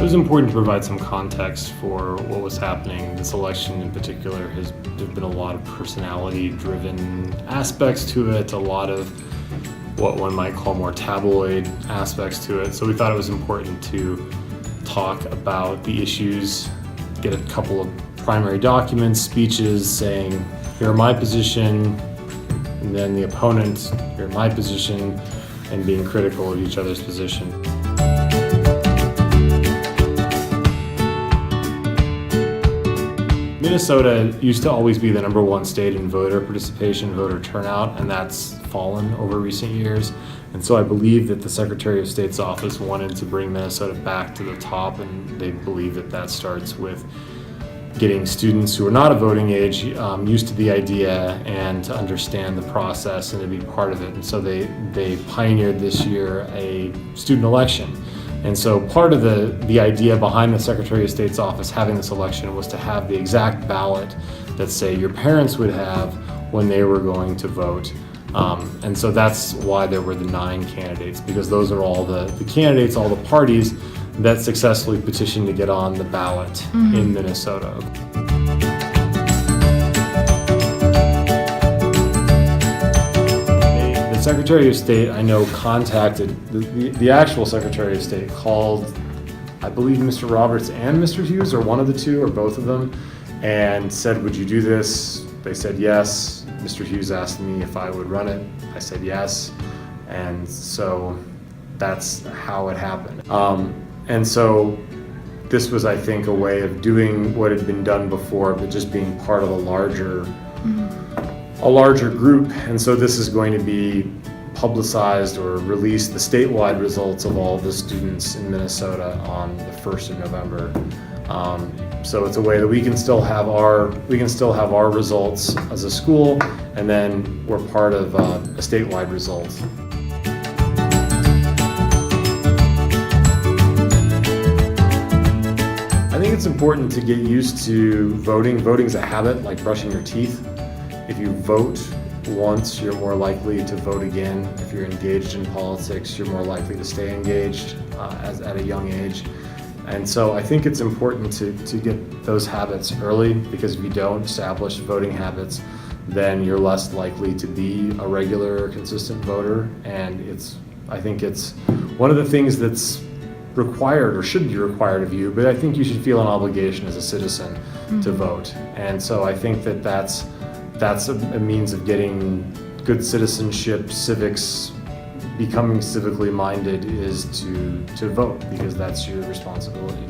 was important to provide some context for what was happening. This election in particular there's been a lot of personality-driven aspects to it, a lot of what one might call more tabloid aspects to it. So we thought it was important to talk about the issues, get a couple of primary documents, speeches saying, here are my position, and then the opponent, here are my position, and being critical of each other's position. Minnesota used to always be the #1 state in voter participation, voter turnout, and that's fallen over recent years. And so I believe that the Secretary of State's office wanted to bring Minnesota back to the top, and they believe that that starts with getting students who are not of voting age used to the idea and to understand the process and to be part of it. And so they pioneered this year a student election. And so part of the idea behind the Secretary of State's office having this election was to have the exact ballot that, say, your parents would have when they were going to vote. And so that's why there were the 9 candidates, because those are all the candidates, all the parties that successfully petitioned to get on the ballot in Minnesota. The Secretary of State, I know, contacted, the actual Secretary of State called, I believe, Mr. Roberts and Mr. Hughes, or one of the two, or both of them, and said, would you do this? They said yes. Mr. Hughes asked me if I would run it. I said yes. And so that's how it happened. And so this was, I think, a way of doing what had been done before, but just being part of a larger group. And so this is going to be publicized or release the statewide results of all the students in Minnesota on the 1st of November. So it's a way that we can still have our results as a school, and then we're part of a statewide result. I think it's important to get used to voting. Voting's a habit, like brushing your teeth. If you vote once, you're more likely to vote again. If you're engaged in politics, you're more likely to stay engaged at a young age. And so I think it's important to get those habits early, because if you don't establish voting habits, then you're less likely to be a regular or consistent voter. And I think it's one of the things that's required or should be required of you, but I think you should feel an obligation as a citizen to vote. And so I think that that's a means of getting good citizenship, civics, becoming civically minded, is to vote, because that's your responsibility.